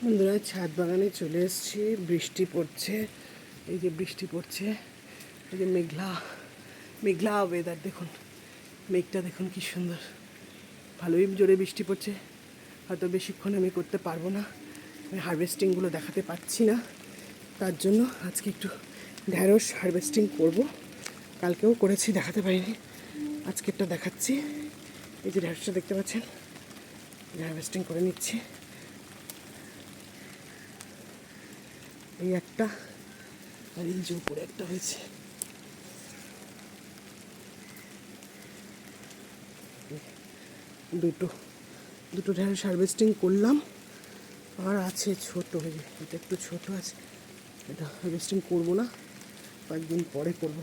বন্ধুরা, ছাদ বাগানে চলে এসেছি। বৃষ্টি পড়ছে, এই যে বৃষ্টি পড়ছে, এই যে মেঘলা মেঘলা ওয়েদার। দেখুন মেঘটা, দেখুন কি সুন্দর। ভালোই জোরে বৃষ্টি পড়ছে। হয়তো বেশিক্ষণ আমি করতে পারবো না, আমি হারভেস্টিংগুলো দেখাতে পারছি না। তার জন্য আজকে একটু ঢ্যাঁড়স হারভেস্টিং করব। কালকেও করেছি, দেখাতে পারিনি, আজকেরটা দেখাচ্ছি। এই যে ঢ্যাঁড়সটা দেখতে পাচ্ছেন, হারভেস্টিং করে নিচ্ছি। এই একটা, আর এই যে উপরে একটা হয়েছে। দুটো দুটো ঢ্যাঁড়স হারভেস্টিং করলাম। আর আছে ছোট, হয়ে এটা একটু ছোট আছে, এটা হারভেস্টিং করবো না, কয়েকদিন পরে করব।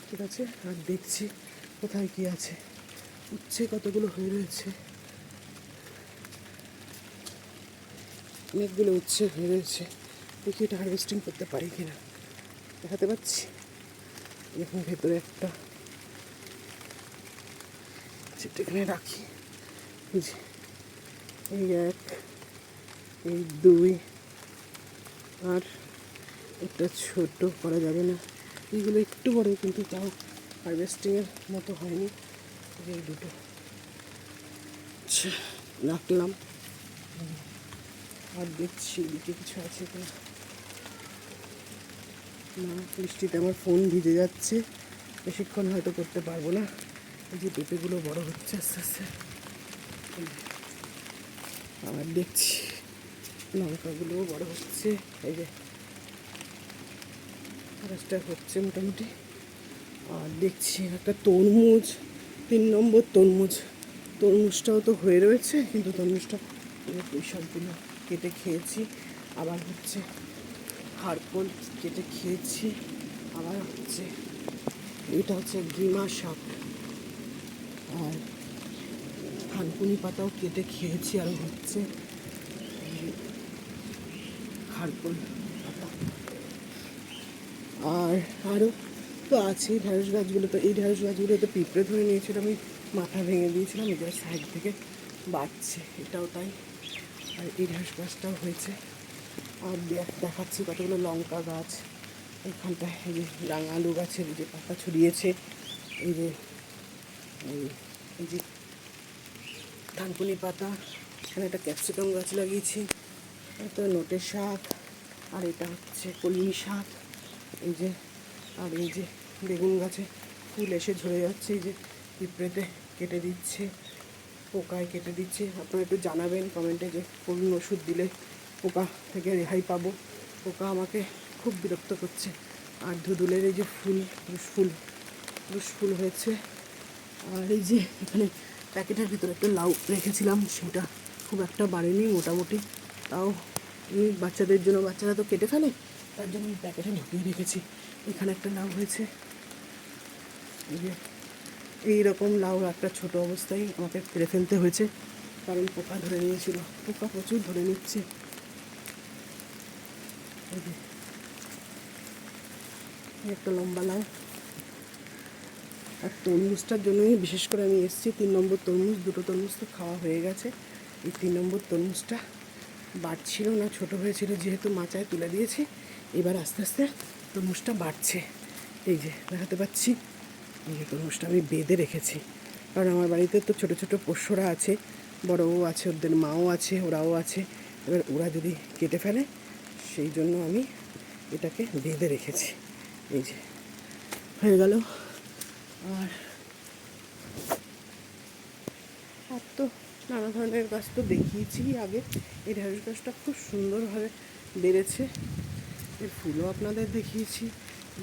ঠিক আছে, আর দেখছি কোথায় কি আছে। উচ্ছে কতগুলো হয়ে রয়েছে, অনেকগুলো উচ্ছে হয়ে রয়েছে। দেখি এটা হারভেস্টিং করতে পারি কিনা, দেখাতে পাচ্ছি। দেখুন ভেতরে একটা, সেটা এখানে রাখি। এই এক, এই দুই, আর একটা ছোট করা যাবে না, এইগুলো একটু বড়, কিন্তু তাও হারভেস্টিংয়ের মতো হয়নি। এই দুটো রাখলাম। আর দেখছি এদিকে কিছু আছে কিনা। না, বৃষ্টিতে আমার ফোন ভিজে যাচ্ছে, বেশিক্ষণ হয়তো করতে পারবো না। এই যে পেঁপেগুলো বড় হচ্ছে আস্তে আস্তে। আর দেখছি লঙ্কাগুলোও বড় হচ্ছে, এই যে গাছটা হচ্ছে মোটামুটি। আর দেখছি একটা তরমুজ, 3 নম্বর তরমুজটাও তো হয়ে রয়েছে, কিন্তু তরমুজটা পুঁইশাকগুলো কেটে খেয়েছি। আবার হচ্ছে হাড়কোল কেটে খেয়েছি। আবার হচ্ছে এটা হচ্ছে ডিমা শাক, আর থানকুনি পাতাও কেটে খেয়েছি। আর হচ্ছে হাড়কোল পাতা। আর আরও তো আছে ঢ্যাঁড়স গাছগুলো। তো এই ঢ্যাঁড়স গাছগুলো তো পিঁপড়ে ধরে নিয়েছিল, আমি মাথা ভেঙে দিয়েছিলাম, এদের সাইড থেকে বাড়ছে, এটাও তাই। আর এই ঢ্যাঁড়স গাছটাও হয়েছে। আর দেখাচ্ছি কতগুলো লঙ্কা গাছ এইখানটায়। এই যে রাঙা আলু গাছের যে পাতা ছড়িয়েছে, এই যে এই যে থানকুনি পাতা। এখানে একটা ক্যাপসিকাম গাছ লাগিয়েছি, এটা নোটে শাক, আর এটা হচ্ছে কলমি শাক। এই যে, আর এই যে বেগুন গাছে ফুল এসে ঝরে যাচ্ছে, এই যে পিঁপড়েতে কেটে দিচ্ছে, পোকায় কেটে দিচ্ছে। আপনারা একটু জানাবেন কমেন্টে যে কোন ওষুধ দিলে পোকা থেকে রেহাই পাবো। পোকা আমাকে খুব বিরক্ত করছে। আর ধুদুলের এই যে ফুল হয়েছে। আর এই যে এখানে প্যাকেটের ভিতরে একটা লাউ রেখেছিলাম, সেটা খুব একটা বাড়েনি, মোটামুটি। তাও আমি বাচ্চাদের জন্য, বাচ্চারা তো কেটে ফেলে, তার জন্য আমি প্যাকেটে ঢুকিয়ে রেখেছি। এখানে একটা লাউ হয়েছে, এই যে এইরকম লাউ একটা ছোট অবস্থায় আমাকে ফেলে ফেলতে হয়েছে, কারণ পোকা ধরে নিয়েছিল। পোকা প্রচুর ধরে নিচ্ছে। এই যে একটা লম্বা লাউ। আর তরমুজটার জন্যই বিশেষ করে আমি এসেছি। 3 নম্বর তরমুজ, দুটো তরমুজ তো খাওয়া হয়ে গেছে। এই 3 নম্বর তরমুজটা বাড়ছিল না, ছোট হয়েছিল, যেহেতু মাচায় তুলে দিয়েছি। এবার আস্তে আস্তে তরমুজটা বাড়ছে। এই যে দেখাতে পাচ্ছি, এই যে তরমুজটা আমি বেঁধে রেখেছি, কারণ আমার বাড়িতে তো ছোটো ছোটো পোষ্যরা আছে, বড়ও আছে, ওদের মাও আছে, ওরাও আছে। এবার ওরা যদি কেটে ফেলে, সেই জন্য আমি এটাকে বেঁধে রেখেছি। এই যে হয়ে গেল। আর তো নানা ধরনের গাছ তো দেখিয়েছি আগে। এই ঢ্যাঁড়স গাছটা খুব সুন্দরভাবে বেড়েছে। এর ফুলও আপনাদের দেখিয়েছি।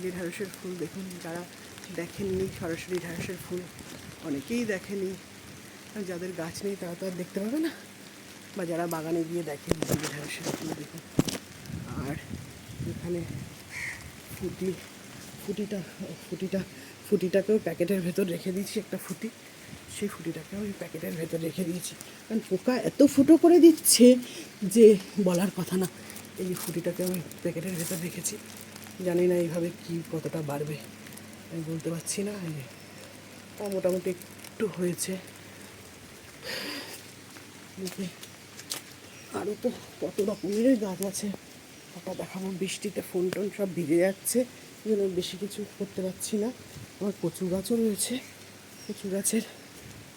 যে ঢ্যাঁড়সের ফুল দেখুন, যারা দেখেননি সরাসরি ঢ্যাঁড়সের ফুল, অনেকেই দেখেনি, যাদের গাছ নেই তারা তো আর দেখতে পাবে না, বা যারা বাগানে গিয়ে দেখেন যে ঢ্যাঁড়সের ফুল দেখুন। আর এখানে ফুটিটাকেও প্যাকেটের ভেতর রেখে দিয়েছি, একটা ফুটি, সেই ফুটিটাকেও ওই প্যাকেটের ভেতর রেখে দিয়েছি, কারণ পোকা এত ফুটো করে দিচ্ছে যে বলার কথা না। এই ফুটিটাকে আমি প্যাকেটের ভেতর রেখেছি, জানি না এইভাবে কি কতটা বাড়বে, আমি বলতে পারছি না। তা মোটামুটি একটু হয়েছে। আরও তো কত রকমের গাছ আছে, ওটা দেখাবো। বৃষ্টিতে ফোন টোন সব ভিজে যাচ্ছে, এই জন্য বেশি কিছু করতে পারছি না। আমার কচু গাছও রয়েছে, কচু গাছের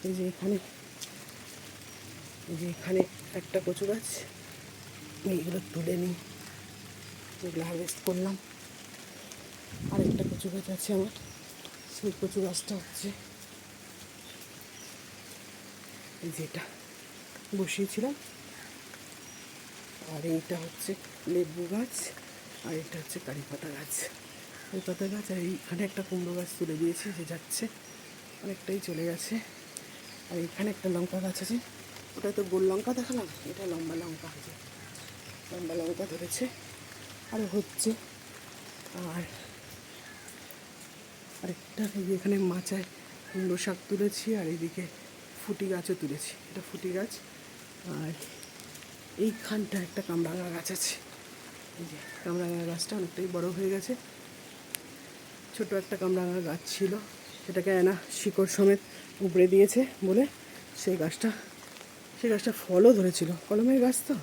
এই যে এখানে, এই যে এখানে একটা কচু গাছ, এইগুলো তুলে নিই, এগুলো হারভেস্ট করলাম। আরেকটা কচু গাছ আছে আমার, সেই কচু গাছটা হচ্ছে এই যেটা বসিয়েছিলাম। আর এইটা হচ্ছে লেবু গাছ, আর এটা হচ্ছে কারি পাতা গাছ। কারি পাতা গাছ, আর এইখানে একটা কুমড়ো গাছ তুলে দিয়েছি, যে যাচ্ছে, অনেকটাই চলে গেছে। আর এখানে একটা লঙ্কা গাছ আছে, ওটা তো গোল লঙ্কা দেখালাম, এটা লম্বা লঙ্কা আছে, লম্বা লঙ্কা ধরেছে আরও হচ্ছে। আর আরেকটা এই যে এখানে মাচায় কুমড়ো শাক তুলেছি, আর এইদিকে ফুটি গাছও তুলেছি, এটা ফুটি গাছ। আর এইখানটা একটা কামরাঙা গাছ আছে, এই যে কামরাঙা গাছটা অনেকটাই বড় হয়ে গেছে। ছোট একটা কামরাঙা গাছ ছিল, সেটাকে না শিকড় সমেত উপড়ে দিয়েছে বলে সেই গাছটা ফলও ধরেছিল, কলমের গাছ তো,